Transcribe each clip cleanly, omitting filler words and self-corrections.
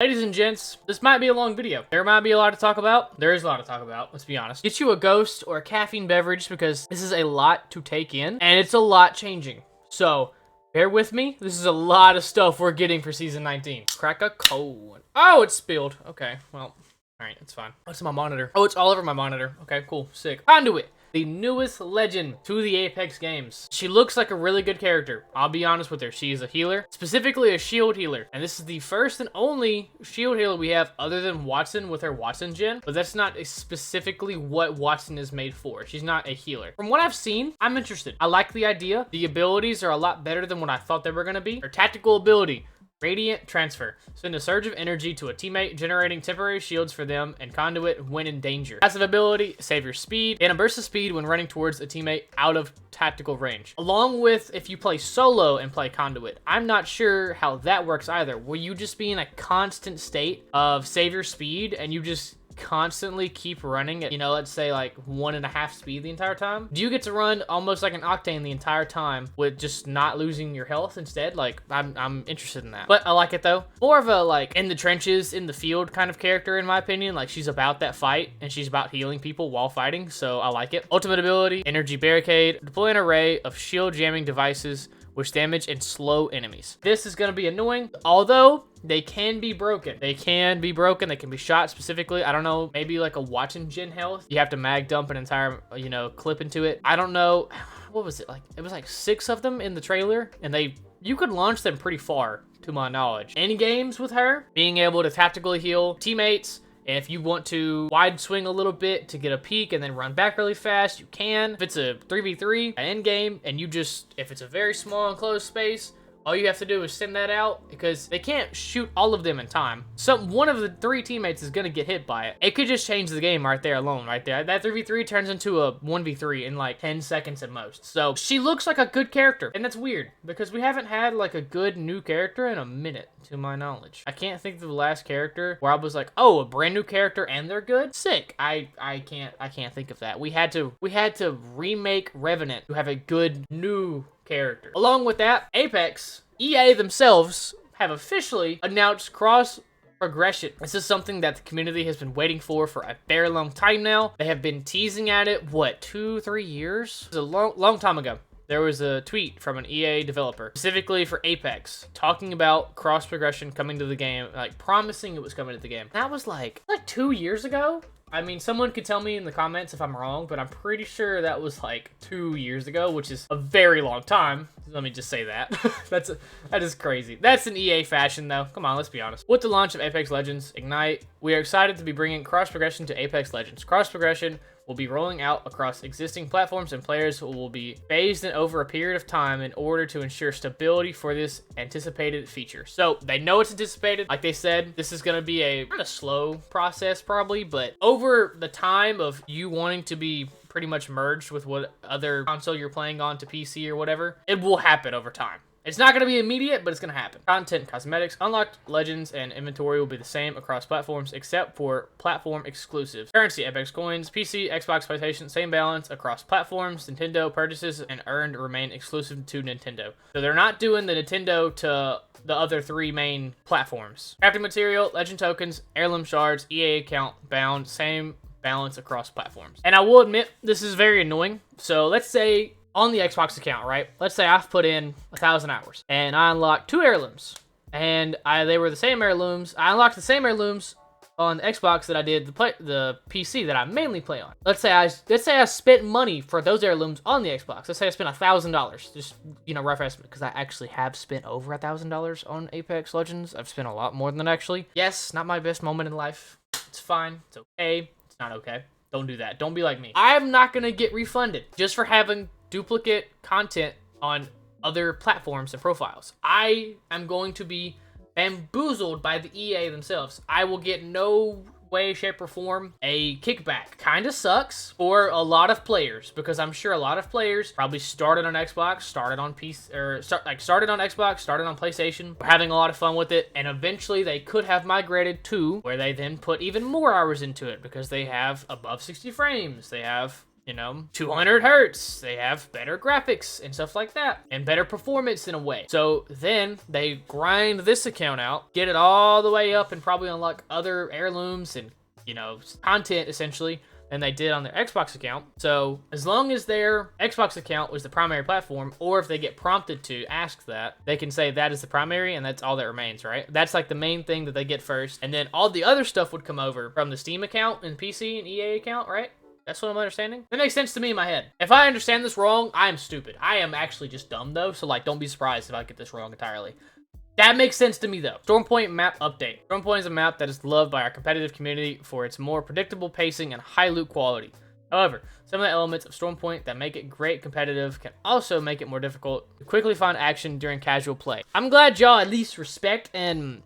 Ladies and gents, this might be a long video. There might be a lot to talk about. There is a lot to talk about, let's be honest. Get you a ghost or a caffeine beverage because this is a lot to take in and it's a lot changing. So, bear with me. This is a lot of stuff we're getting for Season 19. Crack a code. Oh, it's spilled. Okay, well, alright, it's fine. What's my monitor? Oh, it's all over my monitor. Okay, cool, sick. Conduit. The newest legend to the Apex games. She looks like a really good character. I'll be honest with her. She is a healer, specifically a shield healer. And this is the first and only shield healer we have other than Wattson with her Wattson gen. But that's not specifically what Wattson is made for. She's not a healer. From what I've seen, I'm interested. I like the idea. The abilities are a lot better than what I thought they were going to be. Her tactical ability. Radiant Transfer. Send a surge of energy to a teammate, generating temporary shields for them, and Conduit when in danger. Passive ability, save your speed, and a burst of speed when running towards a teammate out of tactical range. Along with if you play solo and play Conduit. I'm not sure how that works either. Will you just be in a constant state of save your speed and you just constantly keep running at, let's say like 1.5 speed the entire time? Do you get to run almost like an Octane the entire time with just not losing your health instead? Like, I'm interested in that. But I like it though. More of a like in the trenches, in the field kind of character in my opinion. Like she's about that fight and she's about healing people while fighting, so I like it. Ultimate ability, Energy Barricade. Deploy an array of shield jamming devices which damage and slow enemies. This is going to be annoying, although they can be broken. They can be broken. They can be shot specifically. I don't know, maybe like a Wattson gen health. You have to mag dump an entire, clip into it. I don't know. What was it like? It was like 6 of them in the trailer, and you could launch them pretty far, to my knowledge. Any games with her, being able to tactically heal teammates. And if you want to wide swing a little bit to get a peek and then run back really fast, you can. If it's a 3v3 end game and if it's a very small enclosed space, all you have to do is send that out because they can't shoot all of them in time. So one of the 3 teammates is going to get hit by it. It could just change the game right there alone, right there. That 3v3 turns into a 1v3 in like 10 seconds at most. So she looks like a good character. And that's weird because we haven't had like a good new character in a minute, to my knowledge. I can't think of the last character where I was like, oh, a brand new character and they're good? Sick. I can't think of that. We had to remake Revenant to have a good new character. Along with that, Apex, EA themselves have officially announced cross progression. This is something that the community has been waiting for a very long time now. They have been teasing at it, what, 2-3 years? It was a long time ago. There was a tweet from an EA developer, specifically for Apex, talking about cross progression coming to the game, like promising it was coming to the game. That was like 2 years ago. I mean, someone could tell me in the comments if I'm wrong, but I'm pretty sure that was like 2 years ago, which is a very long time. Let me just say that. That is crazy. That's an EA fashion though. Come on, let's be honest. With the launch of Apex Legends Ignite, we are excited to be bringing cross progression to Apex Legends. Cross progression will be rolling out across existing platforms and players will be phased in over a period of time in order to ensure stability for this anticipated feature. So they know it's anticipated. Like they said, this is going to be a kind of slow process probably, but over the time of you wanting to be pretty much merged with what other console you're playing on to PC or whatever, it will happen over time. It's not going to be immediate, but it's going to happen. Content, cosmetics, unlocked legends, and inventory will be the same across platforms except for platform exclusives. Currency, Apex coins, PC, Xbox, PlayStation, same balance across platforms. Nintendo purchases and earned remain exclusive to Nintendo. So they're not doing the Nintendo to the other 3 main platforms. Crafting material, legend tokens, heirloom shards, EA account bound, same balance across platforms. And I will admit, this is very annoying. So let's say on the Xbox account, right? Let's say I've put in 1,000 hours and I unlocked 2 heirlooms and they were the same heirlooms. I unlocked the same heirlooms on the Xbox that I did the PC that I mainly play on. Let's say I spent money for those heirlooms on the Xbox. Let's say I spent $1,000. Just, rough estimate, because I actually have spent over $1,000 on Apex Legends. I've spent a lot more than that actually. Yes, not my best moment in life. It's fine. It's okay. It's not okay. Don't do that. Don't be like me. I'm not gonna get refunded just for having duplicate content on other platforms and profiles. I am going to be bamboozled by the EA themselves. I will get no way, shape, or form a kickback. Kinda sucks for a lot of players because I'm sure a lot of players probably started on Xbox, started on PC, or started on Xbox, started on PlayStation, were having a lot of fun with it, and eventually they could have migrated to where they then put even more hours into it because they have above 60 frames, they have you know, 200 hertz. They have better graphics and stuff like that, and better performance in a way. So then they grind this account out, get it all the way up, and probably unlock other heirlooms and, you know, content essentially than they did on their Xbox account. So as long as their Xbox account was the primary platform, or if they get prompted to ask that, they can say that is the primary and that's all that remains, right? That's like the main thing that they get first. And then all the other stuff would come over from the Steam account and PC and EA account, right? That's what I'm understanding. That makes sense to me in my head. If I understand this wrong, I am stupid. I am actually just dumb though, so like don't be surprised if I get this wrong entirely. That makes sense to me though. Stormpoint map update. Stormpoint is a map that is loved by our competitive community for its more predictable pacing and high loot quality. However, some of the elements of Stormpoint that make it great competitive can also make it more difficult to quickly find action during casual play. I'm glad y'all at least respect and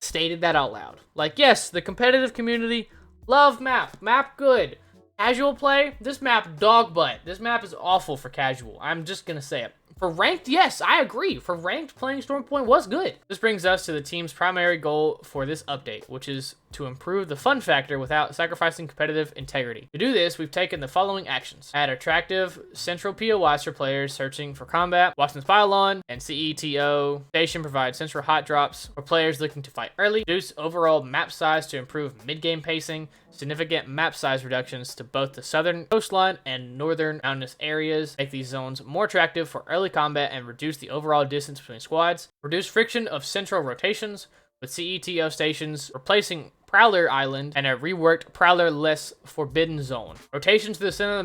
stated that out loud. Like, yes, the competitive community love map. Map good. Casual play, this map dog butt. This map is awful for casual. I'm just gonna say it. For ranked, yes, I agree. For ranked, playing Stormpoint was good. This brings us to the team's primary goal for this update, which is to improve the fun factor without sacrificing competitive integrity. To do this, we've taken the following actions. Add attractive central POIs for players searching for combat. Watson's Pylon and CETO Station provide central hot drops for players looking to fight early. Reduce overall map size to improve mid-game pacing. Significant map size reductions to both the southern coastline and northern mountainous areas. Make these zones more attractive for early combat and reduce the overall distance between squads. Reduce friction of central rotations with CETO stations replacing Prowler Island and a reworked Prowler-less Forbidden Zone. Rotations through the center of the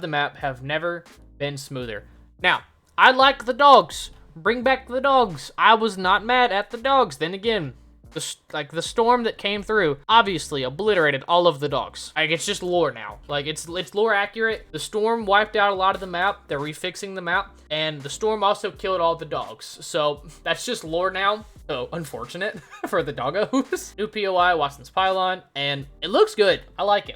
map have never been smoother. Now, I like the dogs. Bring back the dogs. I was not mad at the dogs. Then again, the storm that came through obviously obliterated all of the dogs. Like, it's just lore now. Like, it's lore accurate. The storm wiped out a lot of the map. They're refixing the map, and the storm also killed all the dogs. So that's just lore now. So unfortunate for the doggos. New POI, Watson's Pylon, and it looks good. I like it.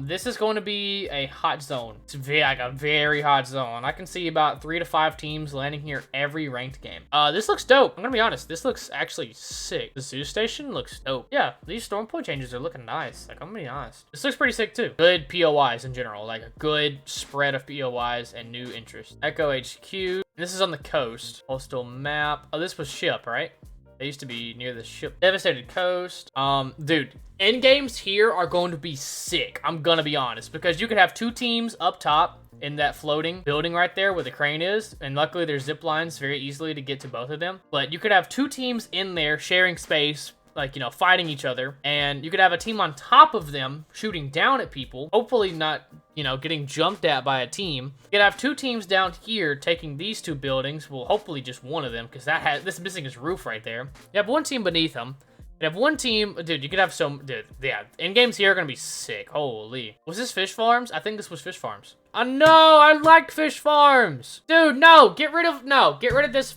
This is going to be a hot zone. It's like a very hot zone. I can see about 3 to 5 teams landing here every ranked game. This looks dope. I'm gonna be honest. This looks actually sick. The zoo station looks dope. Yeah, these Stormpoint changes are looking nice. Like, I'm gonna be honest. This looks pretty sick too. Good POIs in general. Like a good spread of POIs and new interest. Echo HQ. This is on the coast. Postal map. Oh, this was ship, right? They used to be near the ship. Devastated coast. Dude, end games here are going to be sick. I'm gonna be honest, because you could have 2 teams up top in that floating building right there where the crane is, and luckily there's zip lines very easily to get to both of them. But you could have 2 teams in there sharing space, like, you know, fighting each other, and you could have a team on top of them shooting down at people, hopefully not, you know, getting jumped at by a team. You could have 2 teams down here taking these 2 buildings, well, hopefully just one of them, because this is missing his roof right there. You have 1 team beneath them. You have 1 team, dude, you could have dude, yeah, end games here are gonna be sick. Holy. Was this Fish Farms? I think this was Fish Farms. Oh no, I like Fish Farms. Dude, no, get rid of this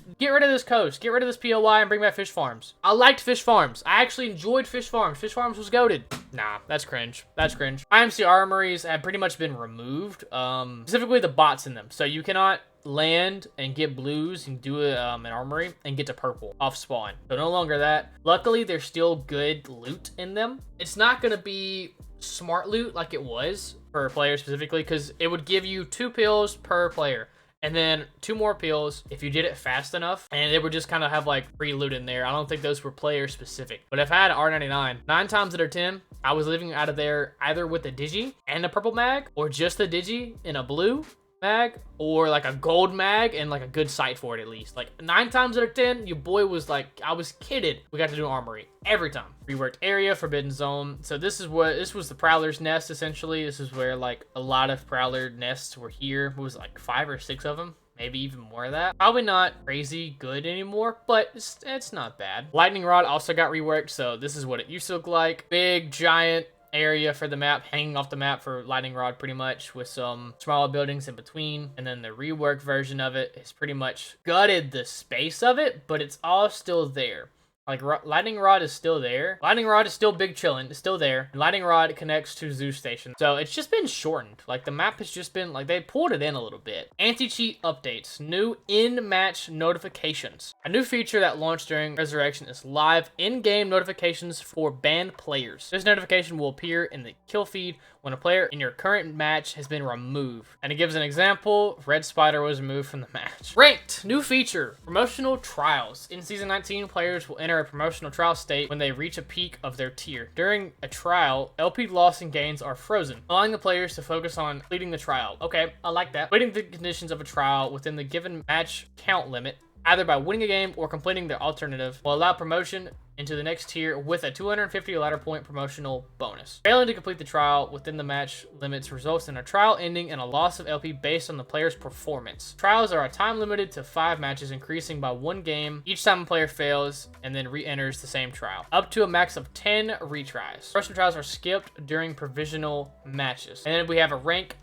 coast. Get rid of this POI and bring back Fish Farms. I liked Fish Farms. I actually enjoyed Fish Farms. Fish Farms was goated. Nah, that's cringe. That's cringe. IMC armories have pretty much been removed. Specifically the bots in them. So you cannot land and get blues and do an armory and get to purple off spawn. So no longer that. Luckily, there's still good loot in them. It's not gonna be smart loot like it was for players specifically, because it would give you 2 pills per player and then 2 more pills if you did it fast enough, and it would just kind of have like free loot in there. I don't think those were player specific, but if I had an R99, 9 times out of 10 I was leaving out of there either with a digi and a purple mag, or just a digi in a blue mag, or like a gold mag and like a good sight for it at least. Like 9 times out of 10, your boy was like, I was kidded. We got to do an armory every time. Reworked area, Forbidden Zone. So this was the Prowler's nest essentially. This is where like a lot of Prowler nests were here. It was like 5 or 6 of them. Maybe even more of that. Probably not crazy good anymore, but it's not bad. Lightning Rod also got reworked, so this is what it used to look like. Big, giant area for the map, hanging off the map for Lightning Rod pretty much, with some smaller buildings in between. And then the reworked version of it is pretty much gutted the space of it, but it's all still there. Like, Lightning Rod is still there. Lightning Rod is still big chillin'. It's still there. And Lightning Rod connects to Zoo Station. So it's just been shortened. Like, the map has just been, like, they pulled it in a little bit. Anti-cheat updates. New in-match notifications. A new feature that launched during Resurrection is live in-game notifications for banned players. This notification will appear in the kill feed when a player in your current match has been removed. And it gives an example. Red Spider was removed from the match. Ranked. New feature. Promotional trials. In Season 19, players will enter a promotional trial state when they reach a peak of their tier. During a trial, LP loss and gains are frozen, allowing the players to focus on completing the trial. Okay, I like that. Completing the conditions of a trial within the given match count limit, either by winning a game or completing the alternative, will allow promotion into the next tier with a 250 ladder point promotional bonus. Failing to complete the trial within the match limits results in a trial ending and a loss of LP based on the player's performance. Trials are time limited to 5 matches, increasing by 1 game each time a player fails and then re-enters the same trial, up to a max of 10 retries. Promotional trials are skipped during provisional matches. And then we have a rank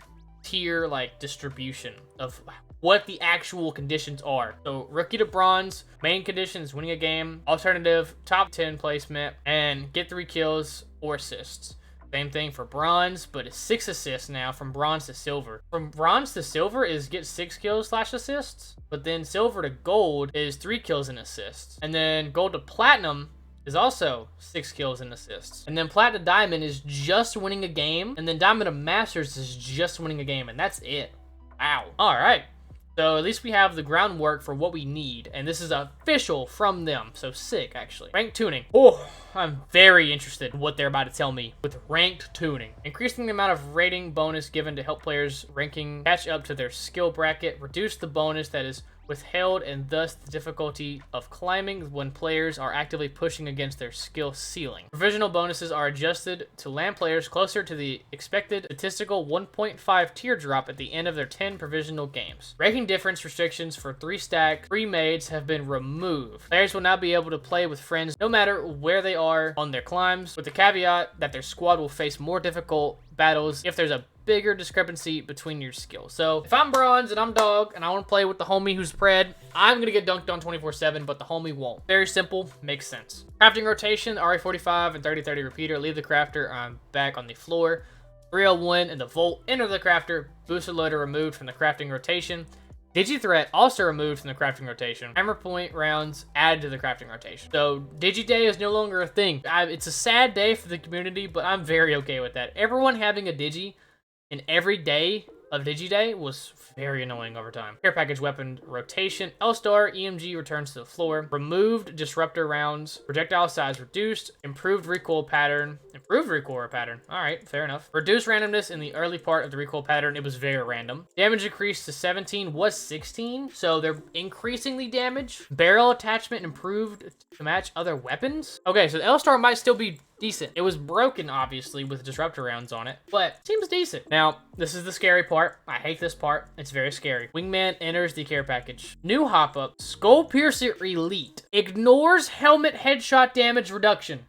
tier like distribution of what the actual conditions are. So rookie to bronze, main condition is winning a game, alternative top 10 placement, and get 3 kills or assists. Same thing for bronze, but it's 6 assists now from bronze to silver. From bronze to silver is get 6 kills / assists, but then silver to gold is 3 kills and assists. And then gold to platinum is also 6 kills and assists. And then plat to diamond is just winning a game, and then diamond to masters is just winning a game, and that's it. Wow. All right. So at least we have the groundwork for what we need, and this is official from them, so sick, actually. Ranked tuning. Oh, I'm very interested in what they're about to tell me with ranked tuning. Increasing the amount of rating bonus given to help players' ranking catch up to their skill bracket. Reduce the bonus that is withheld and thus the difficulty of climbing when players are actively pushing against their skill ceiling. Provisional bonuses are adjusted to land players closer to the expected statistical 1.5 tier drop at the end of their 10 provisional games. Ranking difference restrictions for 3-stack pre-mades have been removed. Players will now be able to play with friends no matter where they are on their climbs, with the caveat that their squad will face more difficult battles if there's a bigger discrepancy between your skills. So if I'm bronze and I'm dog and I want to play with the homie who's pred, I'm going to get dunked on 24/7, but the homie won't. Very simple, makes sense. Crafting rotation, RE45 and 30-30 repeater. Leave the crafter back on the floor. 301 in the vault. Enter the crafter. Booster loader removed from the crafting rotation. Digi-threat also removed from the crafting rotation. Hammer point rounds added to the crafting rotation. So Digi-day is no longer a thing. It's a sad day for the community, but I'm very okay with that. Everyone having a Digi in every day of Digi-day was very annoying over time. Care package weapon rotation. L-Star EMG returns to the floor. Removed disruptor rounds. Projectile size reduced. Improved recoil pattern. Improved recoil pattern. All right, fair enough. Reduced randomness in the early part of the recoil pattern. It was very random. Damage increased to 17 was 16, so they're increasing the damage. Barrel attachment improved to match other weapons. Okay, so the L-Star might still be decent. It was broken, obviously, with disruptor rounds on it, but seems decent. Now, this is the scary part. I hate this part. It's very scary. Wingman enters the care package. New hop-up. Skull Piercer Elite. Ignores helmet headshot damage reduction.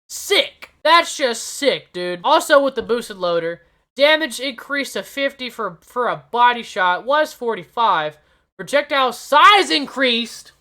Sick. That's just sick, dude. Also with the boosted loader, damage increased to 50 for a body shot. Was 45. Projectile size increased.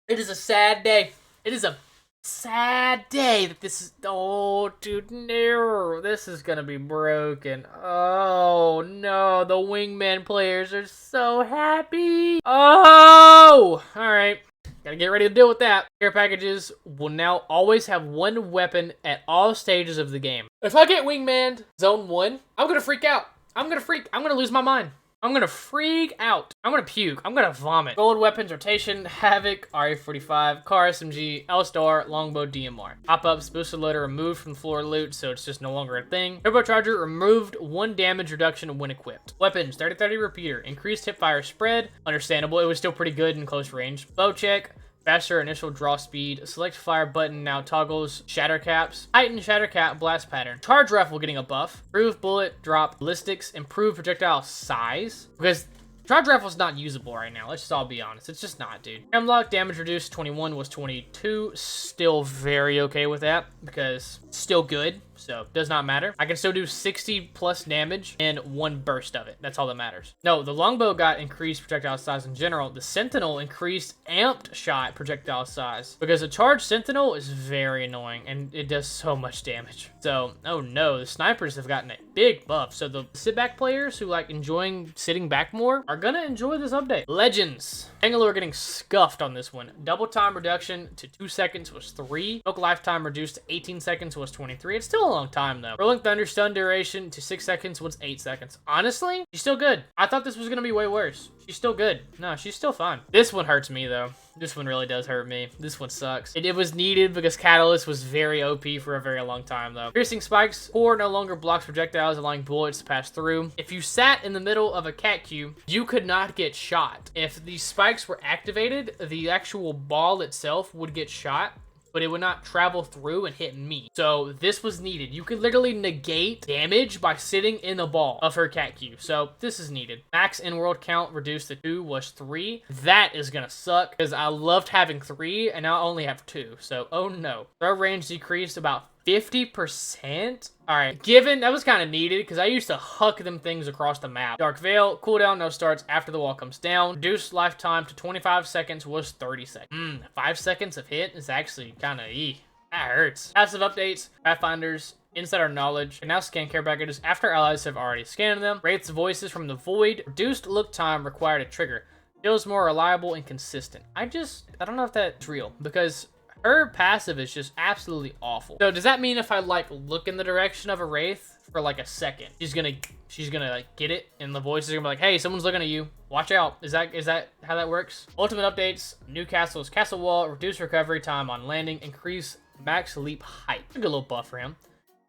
It is a sad day. It is a sad day that this is... Oh, dude, no. This is gonna be broken. Oh, no. The Wingman players are so happy. Oh! Alright. Gotta get ready to deal with that. Care packages will now always have 1 weapon at all stages of the game. If I get Wingman Zone 1, I'm gonna freak out. I'm gonna lose my mind. I'm gonna freak out. I'm gonna puke. I'm gonna vomit. Gold weapons rotation, Havoc, RE45, Car SMG, L-Star, Longbow, DMR. Pop-ups, boosted loader removed from floor loot, so it's just no longer a thing. Turbocharger removed 1 damage reduction when equipped. Weapons, 30-30 repeater, increased hipfire spread. Understandable, it was still pretty good in close range. Bow check. Faster initial draw speed. Select fire button now toggles shatter caps. Heighten shatter cap blast pattern. Charge rifle getting a buff. Improved bullet drop ballistics. Improved projectile size. Because charge rifle's not usable right now. Let's just all be honest. It's just not, dude. Hemlock damage reduced 21 was 22. Still very okay with that because it's still good. so does not matter. I can still do 60 plus damage in one burst of it. That's all that matters. No, the longbow got increased projectile size in general. The sentinel increased amped shot projectile size because a charged sentinel is very annoying and it does so much damage. So, oh no, the snipers have gotten a big buff. So the sit back players who like enjoying sitting back more are gonna enjoy this update. Legends. Bangalore getting scuffed on this one. Double time reduction to 2 seconds was 3. Smoke lifetime reduced to 18 seconds was 23. It's still a long time though. Rolling Thunder stun duration to 6 seconds was 8 seconds. Honestly, she's still good. I thought this was gonna be way worse. She's still good. No, she's still fine. This one hurts me though. This one really does hurt me. This one sucks. It was needed because Catalyst was very OP for a very long time though. Piercing spikes. Core no longer blocks projectiles, allowing bullets to pass through. If you sat in the middle of a cat queue, you could not get shot. If these spikes were activated, the actual ball itself would get shot, but it would not travel through and hit me. So this was needed. You could literally negate damage by sitting in the ball of her cat queue. So this is needed. Max in-world count reduced to 2 was 3. That is gonna suck because I loved having 3 and now I only have 2. So, oh no. Throw range decreased about 50%? Alright, given, that was kind of needed because I used to huck them things across the map. Dark Veil, cooldown no starts after the wall comes down. Reduced lifetime to 25 seconds was 30 seconds. 5 seconds of hit is actually kind of that hurts. Passive updates, Pathfinders, Insider Knowledge, and now scan care packages after allies have already scanned them. Wraith's voices from the void. Reduced look time required a trigger. Feels more reliable and consistent. I don't know if that's real because her passive is just absolutely awful. So does that mean if I like look in the direction of a Wraith for like a second, she's gonna like get it and the voice is gonna be like, hey, someone's looking at you. Watch out. Is that how that works? Ultimate updates, Newcastle's castle wall, reduce recovery time on landing, increase max leap height. A good little buff for him.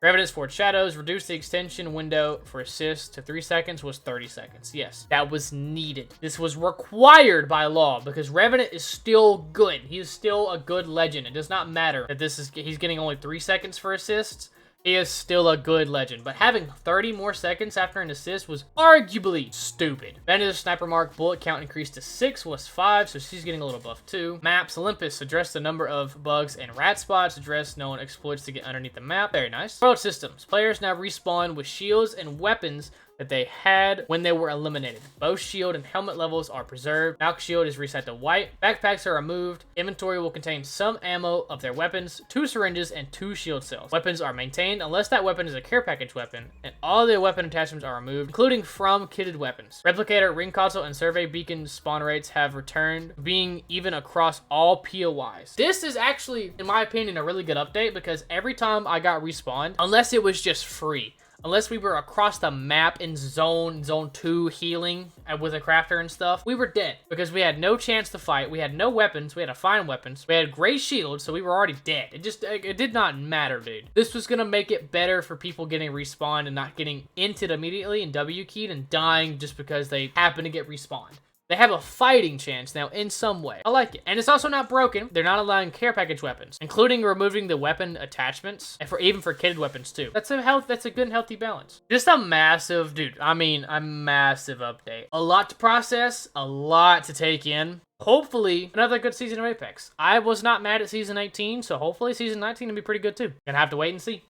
Revenant's Forged Shadows, reduce the extension window for assist to 3 seconds was 30 seconds. Yes, that was needed. This was required by law because Revenant is still good. He is still a good legend. It does not matter that he's getting only 3 seconds for assists. He is still a good legend, but having 30 more seconds after an assist was arguably stupid. Vanda's Sniper Mark bullet count increased to 6 was 5, so she's getting a little buff too. Maps, Olympus addressed the number of bugs and rat spots, addressed known exploits to get underneath the map. Very nice. World systems. Players now respawn with shields and weapons that they had when they were eliminated. Both shield and helmet levels are preserved. Valk shield is reset to white. Backpacks are removed. Inventory will contain some ammo of their weapons, 2 syringes, and 2 shield cells. Weapons are maintained unless that weapon is a care package weapon, and all the weapon attachments are removed, including from kitted weapons. Replicator, ring console, and survey beacon spawn rates have returned, being even across all POIs. This is actually, in my opinion, a really good update because every time I got respawned, unless it was just free, unless we were across the map in zone 2 healing with a crafter and stuff, we were dead because we had no chance to fight. We had no weapons. We had to find weapons. We had gray shields, so we were already dead. It did not matter, dude. This was gonna make it better for people getting respawned and not getting inted immediately and W keyed and dying just because they happen to get respawned. They have a fighting chance now in some way. I like it. And it's also not broken. They're not allowing care package weapons, including removing the weapon attachments, and even for kitted weapons too. That's a good and healthy balance. Just a massive, dude, I mean, a massive update. A lot to process, a lot to take in. Hopefully, another good season of Apex. I was not mad at Season 18, so hopefully Season 19 will be pretty good too. Gonna have to wait and see.